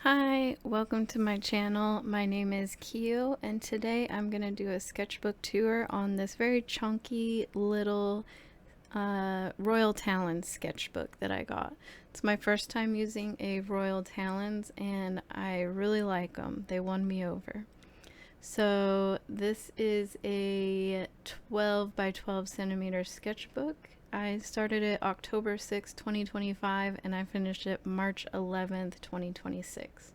Hi, welcome to my channel. My name is Keo and today I'm going to do a sketchbook tour on this very chunky little Royal Talens sketchbook that I got. It's my first time using a Royal Talens and I really like them. They won me over. So this is a 12 by 12 centimeter sketchbook. I started it October 6, 2025 and I finished it March 11th, 2026.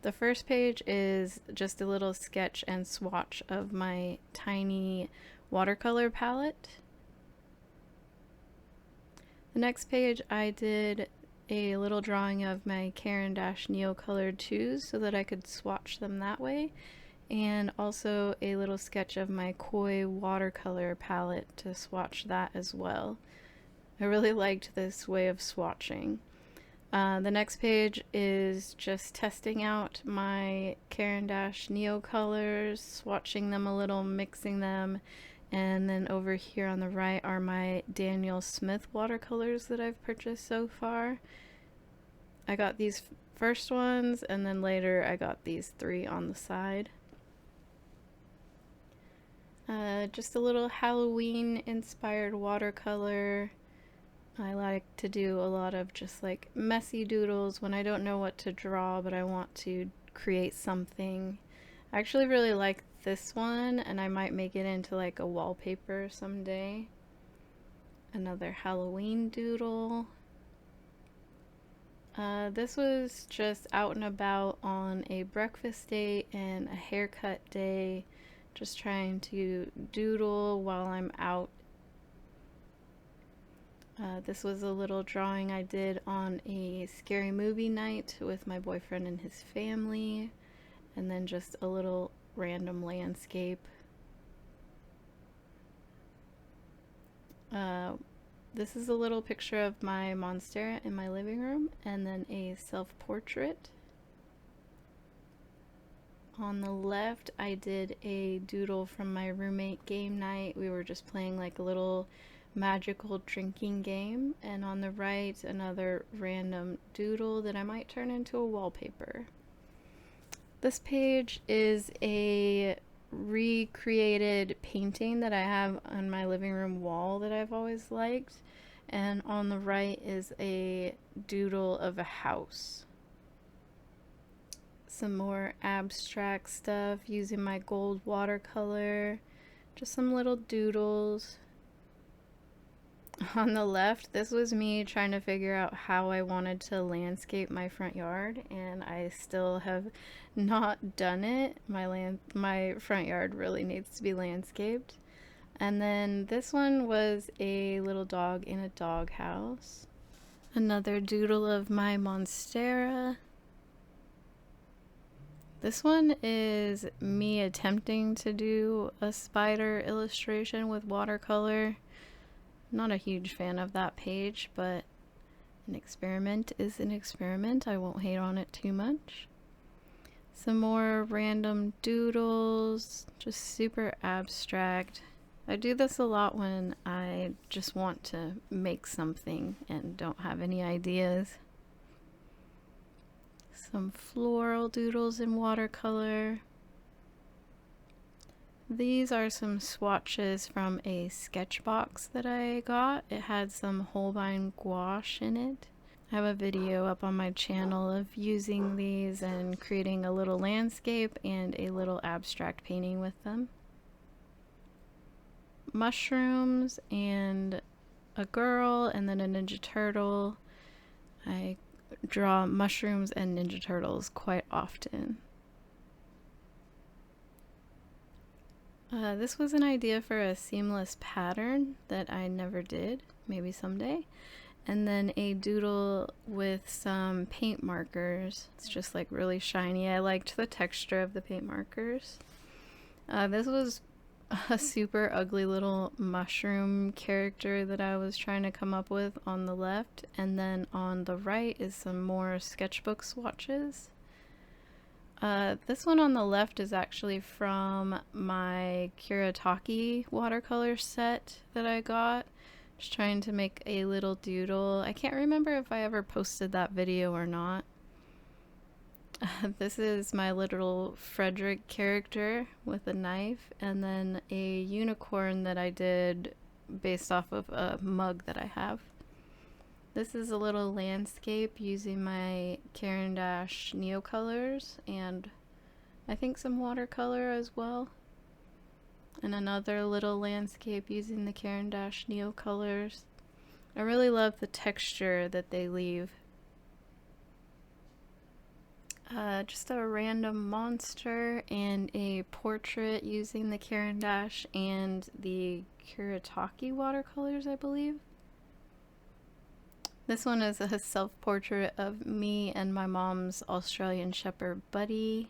The first page is just a little sketch and swatch of my tiny watercolor palette. The next page I did a little drawing of my Caran D'ache Neocolor 2s so that I could swatch them that way, and also a little sketch of my Koi watercolor palette to swatch that as well. I really liked this way of swatching. The next page is just testing out my Caran D'ache Neocolors, swatching them a little, mixing them, and then over here on the right are my Daniel Smith Watercolors that I've purchased so far. I got these first ones and then later I got these three on the side. Just a little Halloween inspired watercolor. I like to do a lot of just like messy doodles when I don't know what to draw but I want to create something. I actually really like this one and I might make it into like a wallpaper someday. Another Halloween doodle. This was just out and about on a breakfast date and a haircut day, just trying to doodle while I'm out. This was a little drawing I did on a scary movie night with my boyfriend and his family, and then just a little random landscape. This is a little picture of my monstera in my living room, and then a self-portrait. On the left, I did a doodle from my roommate game night. We were just playing like a little magical drinking game, and on the right, another random doodle that I might turn into a wallpaper. This page is a recreated painting that I have on my living room wall that I've always liked, and on the right is a doodle of a house. Some more abstract stuff using my gold watercolor, just some little doodles. On the left, this was me trying to figure out how I wanted to landscape my front yard, and I still have not done it. My front yard really needs to be landscaped. And then this one was a little dog in a dog house. Another doodle of my monstera. This one is me attempting to do a spider illustration with watercolor. Not a huge fan of that page, but an experiment is an experiment. I won't hate on it too much. Some more random doodles, just super abstract. I do this a lot when I just want to make something and don't have any ideas. Some floral doodles in watercolor. These are some swatches from a Sketchbox that I got. It had some Holbein gouache in it. I have a video up on my channel of using these and creating a little landscape and a little abstract painting with them. Mushrooms and a girl and then a Ninja Turtle. I draw mushrooms and Ninja Turtles quite often. This was an idea for a seamless pattern that I never did, maybe someday. And then a doodle with some paint markers. It's just like really shiny. I liked the texture of the paint markers. This was a super ugly little mushroom character that I was trying to come up with on the left. And then on the right is some more sketchbook swatches. This one on the left is actually from my Kuretake watercolor set that I got. Just trying to make a little doodle. I can't remember if I ever posted that video or not. This is my little Frederick character with a knife, and then a unicorn that I did based off of a mug that I have. This is a little landscape using my Caran D'ache Neocolors and I think some watercolor as well. And another little landscape using the Caran D'ache Neocolors. I really love the texture that they leave. Just a random monster and a portrait using the Caran D'ache and the Kuretake watercolors, I believe. This one is a self-portrait of me and my mom's Australian Shepherd Buddy.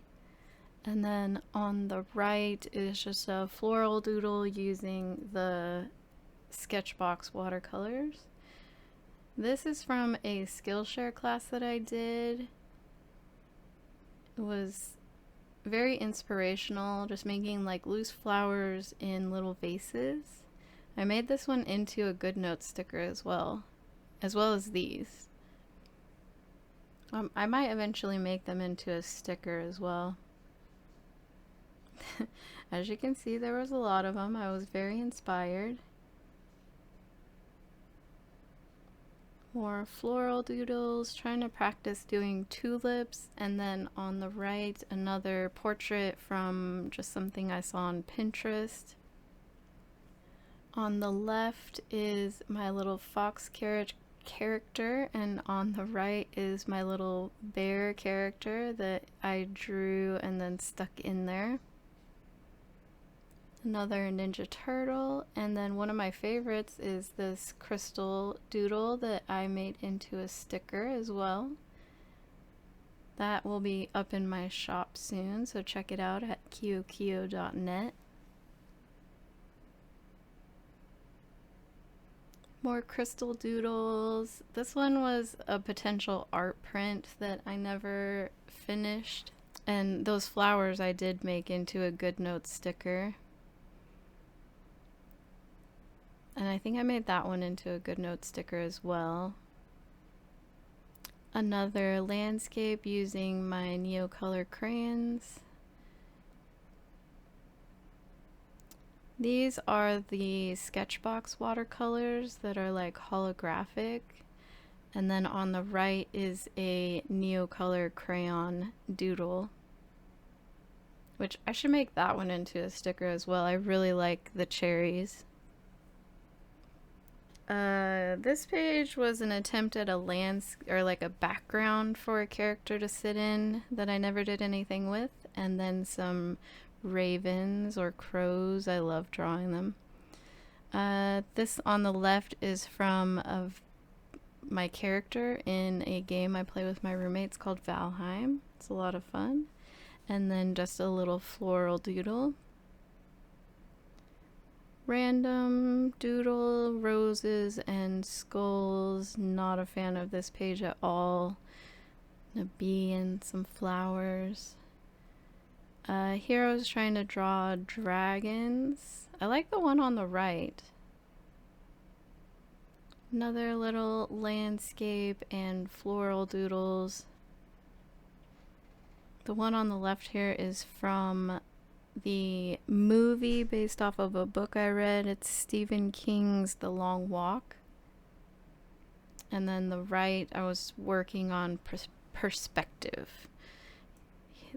And then on the right is just a floral doodle using the Sketchbox watercolors. This is from a Skillshare class that I did. It was very inspirational, just making like loose flowers in little vases. I made this one into a good note sticker as well as these. I might eventually make them into a sticker as well. As you can see, there was a lot of them. I was very inspired. More floral doodles, trying to practice doing tulips, and then on the right another portrait from just something I saw on Pinterest. On the left is my little fox character, and on the right is my little bear character that I drew and then stuck in there. Another Ninja Turtle, and then one of my favorites is this crystal doodle that I made into a sticker as well. That will be up in my shop soon, so check it out at kiokio.net. More crystal doodles. This one was a potential art print that I never finished, and those flowers I did make into a good note sticker. And I think I made that one into a good note sticker as well. Another landscape using my Neocolor crayons. These are the Sketchbox watercolors that are like holographic. And then on the right is a Neocolor crayon doodle, which I should make that one into a sticker as well. I really like the cherries. This page was an attempt at a like a background for a character to sit in that I never did anything with, and then some ravens or crows. I love drawing them. This on the left is from my character in a game I play with my roommates called Valheim. It's a lot of fun. And then just a little floral doodle. Random doodle, roses and skulls. Not a fan of this page at all. A bee and some flowers. Here I was trying to draw dragons. I like the one on the right. Another little landscape and floral doodles. The one on the left here is from the movie based off of a book I read. It's Stephen King's The Long Walk. And then the right, I was working on perspective.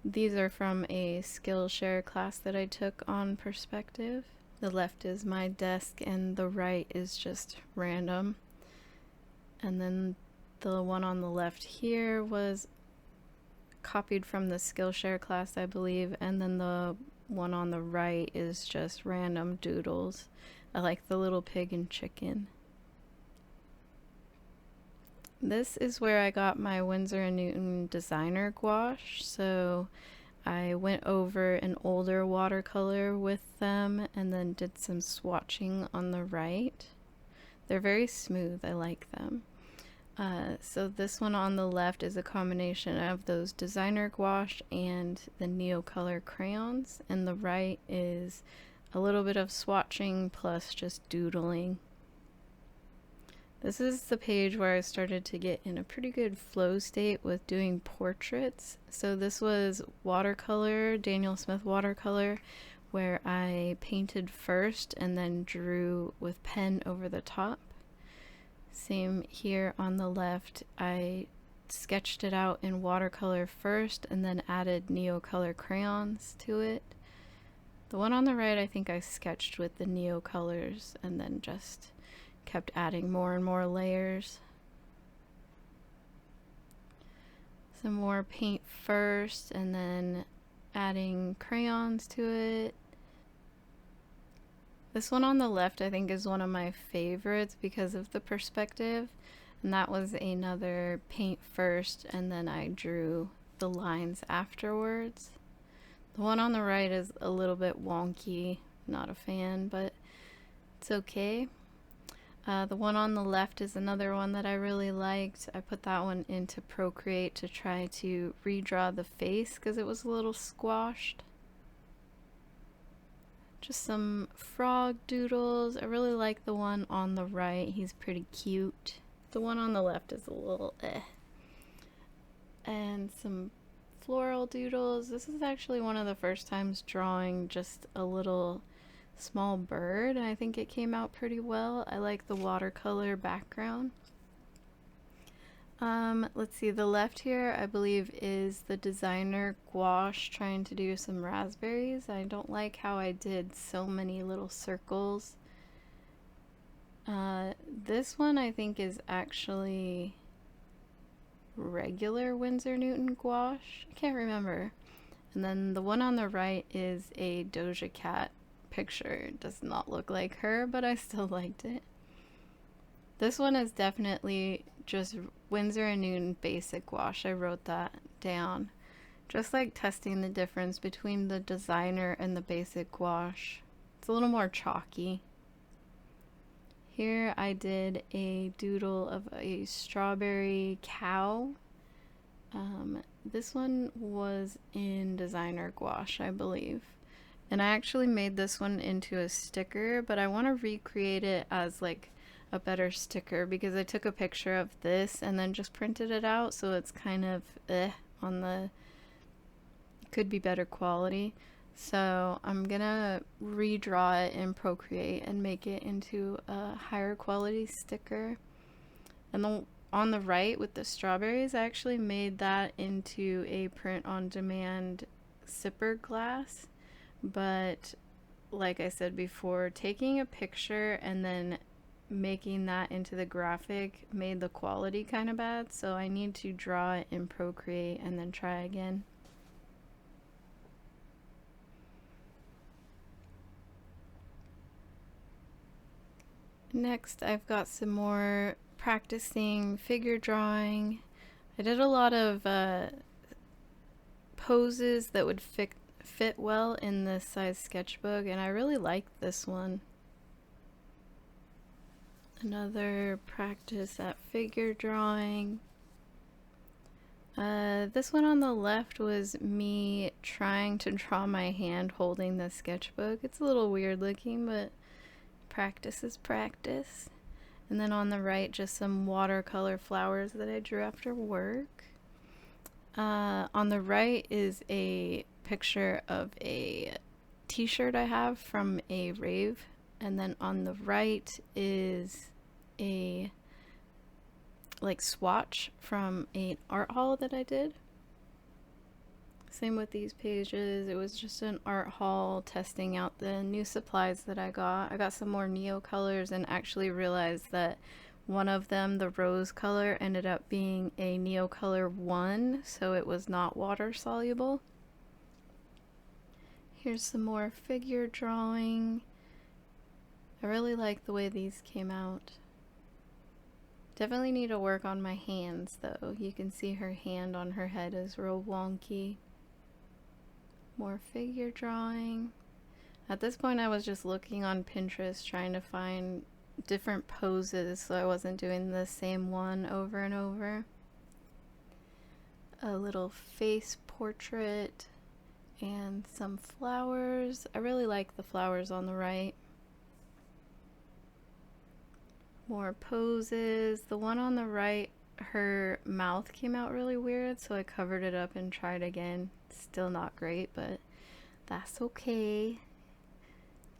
These are from a Skillshare class that I took on perspective. The left is my desk and the right is just random. And then the one on the left here was copied from the Skillshare class, I believe, and then the one on the right is just random doodles. I like the little pig and chicken. This is where I got my Winsor & Newton designer gouache, so I went over an older watercolor with them and then did some swatching on the right. They're very smooth, I like them. So this one on the left is a combination of those designer gouache and the Neocolor crayons, and the right is a little bit of swatching plus just doodling. This is the page where I started to get in a pretty good flow state with doing portraits. So this was watercolor, Daniel Smith Watercolor, where I painted first and then drew with pen over the top. Same here on the left, I sketched it out in watercolor first and then added Neocolor crayons to it. The one on the right I think I sketched with the Neocolors and then just kept adding more and more layers. Some more paint first and then adding crayons to it. This one on the left I think is one of my favorites because of the perspective, and that was another paint first and then I drew the lines afterwards. The one on the right is a little bit wonky, not a fan, but it's okay. The one on the left is another one that I really liked. I put that one into Procreate to try to redraw the face because it was a little squashed. Just some frog doodles. I really like the one on the right. He's pretty cute. The one on the left is a little eh. And some floral doodles. This is actually one of the first times drawing just a little small bird, and I think it came out pretty well. I like the watercolor background. Let's see, the left here I believe is the designer gouache trying to do some raspberries. I don't like how I did so many little circles. This one I think is actually regular Winsor Newton gouache. I can't remember. And then the one on the right is a Doja Cat picture. It does not look like her, but I still liked it. This one is definitely just Winsor & Newton basic gouache. I wrote that down. Just like testing the difference between the designer and the basic gouache. It's a little more chalky. Here I did a doodle of a strawberry cow. This one was in designer gouache, I believe. And I actually made this one into a sticker, but I want to recreate it as like a better sticker because I took a picture of this and then just printed it out, so it's kind of on the could be better quality. So I'm gonna redraw it in Procreate and make it into a higher quality sticker. And on the right with the strawberries, I actually made that into a print on demand sipper glass. But like I said before, taking a picture and then making that into the graphic made the quality kind of bad, so I need to draw it in Procreate and then try again. Next, I've got some more practicing figure drawing. I did a lot of poses that would fit well in this size sketchbook, and I really liked this one. Another practice at figure drawing. This one on the left was me trying to draw my hand holding the sketchbook. It's a little weird looking, but practice is practice. And then on the right, just some watercolor flowers that I drew after work. On the right is a picture of a t-shirt I have from a rave, and then on the right is a like swatch from an art haul that I did. Same with these pages. It was just an art haul testing out the new supplies that I got. I got some more Neocolors and actually realized that one of them, the rose color, ended up being a Neocolor 1, so it was not water soluble. Here's some more figure drawing. I really like the way these came out. Definitely need to work on my hands though. You can see her hand on her head is real wonky. More figure drawing. At this point I was just looking on Pinterest trying to find different poses so I wasn't doing the same one over and over. A little face portrait and some flowers. I really like the flowers on the right. More poses. The one on the right, her mouth came out really weird, so I covered it up and tried again. Still not great, but that's okay.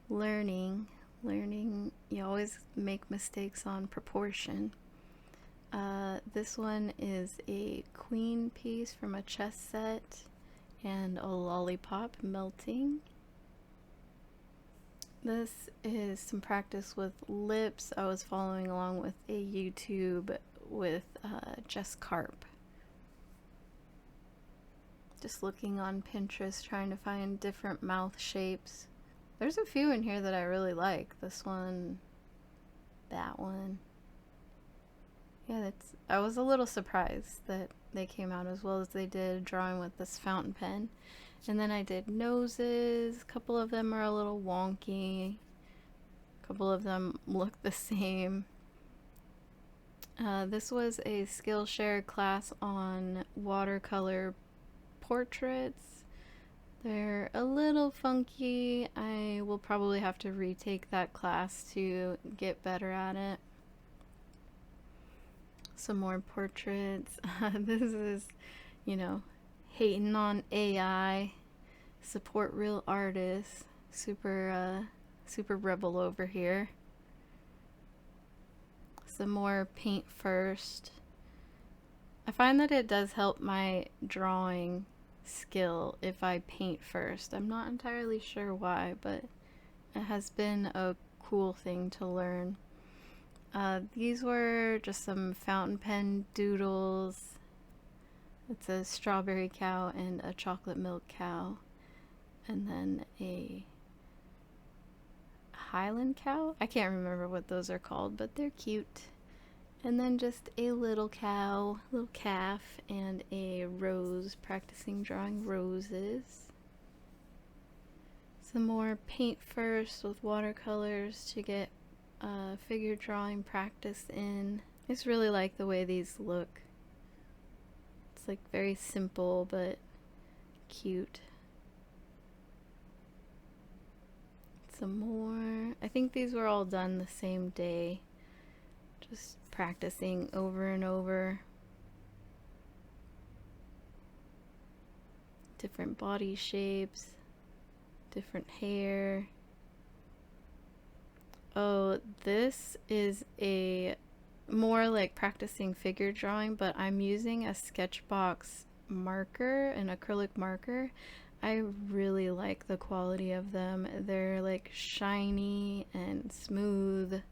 Learning, you always make mistakes on proportion. This one is a queen piece from a chess set and a lollipop melting. This is some practice with lips. I was following along with a YouTube with Jess Carp. Just looking on Pinterest, trying to find different mouth shapes. There's a few in here that I really like. This one, that one. Yeah, I was a little surprised that they came out as well as they did, drawing with this fountain pen. And then I did noses. A couple of them are a little wonky. A couple of them look the same. This was a Skillshare class on watercolor portraits. They're a little funky. I will probably have to retake that class to get better at it. Some more portraits. This is, you know, hating on AI. Support real artists. Super rebel over here. Some more paint first. I find that it does help my drawing skill if I paint first. I'm not entirely sure why, but it has been a cool thing to learn. These were just some fountain pen doodles. It's a strawberry cow and a chocolate milk cow, and then a Highland cow. I can't remember what those are called, but they're cute. And then just a little cow, little calf, and a rose, practicing drawing roses. Some more paint first with watercolors to get figure drawing practice in. I just really like the way these look. It's like very simple but cute. Some more. I think these were all done the same day. Just practicing over and over. Different body shapes, different hair. Oh, this is a more like practicing figure drawing, but I'm using a Sketchbox marker, an acrylic marker. I really like the quality of them. They're like shiny and smooth.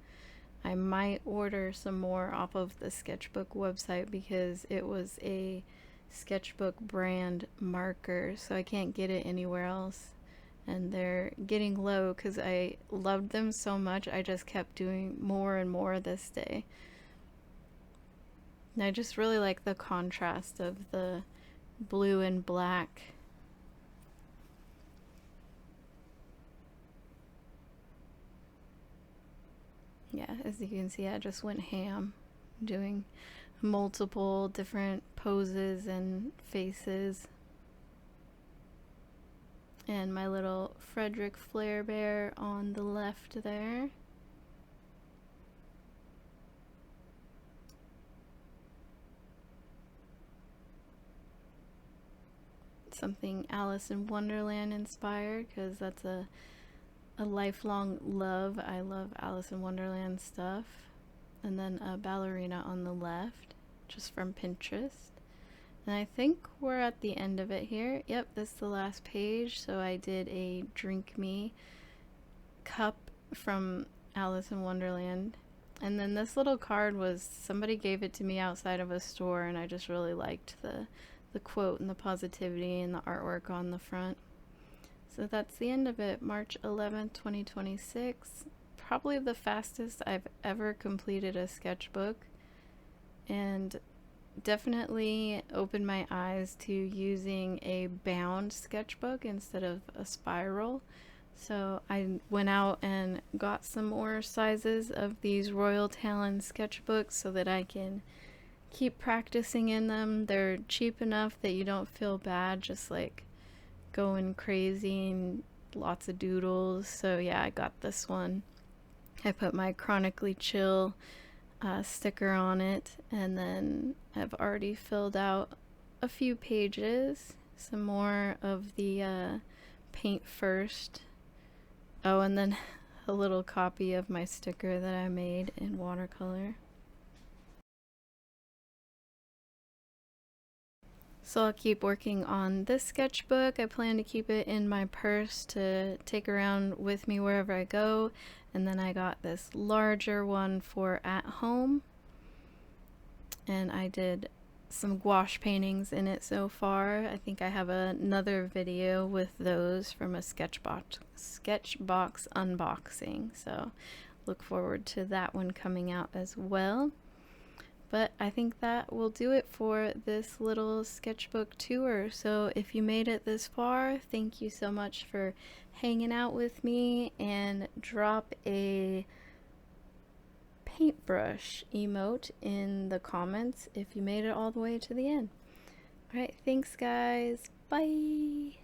I might order some more off of the Sketchbook website because it was a Sketchbook brand marker, so I can't get it anywhere else. And they're getting low because I loved them so much. I just kept doing more and more this day. And I just really like the contrast of the blue and black. Yeah, as you can see, I just went ham doing multiple different poses and faces. And my little Frederick Flare Bear on the left there. Something Alice in Wonderland inspired, because that's a lifelong love. I love Alice in Wonderland stuff. And then a ballerina on the left, just from Pinterest. And I think we're at the end of it here. Yep, this is the last page. So I did a Drink Me cup from Alice in Wonderland. And then this little card was, somebody gave it to me outside of a store, and I just really liked the quote and the positivity and the artwork on the front. So that's the end of it. March 11th, 2026. Probably the fastest I've ever completed a sketchbook. And definitely opened my eyes to using a bound sketchbook instead of a spiral. So I went out and got some more sizes of these Royal Talens sketchbooks so that I can keep practicing in them. They're cheap enough that you don't feel bad just like going crazy and lots of doodles. So yeah, I got this one. I put my Chronically Chill sticker on it, and then I've already filled out a few pages, some more of the paint first. Oh, and then a little copy of my sticker that I made in watercolor. So I'll keep working on this sketchbook. I plan to keep it in my purse to take around with me wherever I go. And then I got this larger one for at home. And I did some gouache paintings in it so far. I think I have another video with those from a Sketchbox unboxing. So look forward to that one coming out as well. But I think that will do it for this little sketchbook tour. So if you made it this far, thank you so much for hanging out with me, and drop a paintbrush emote in the comments if you made it all the way to the end. Alright, thanks guys. Bye!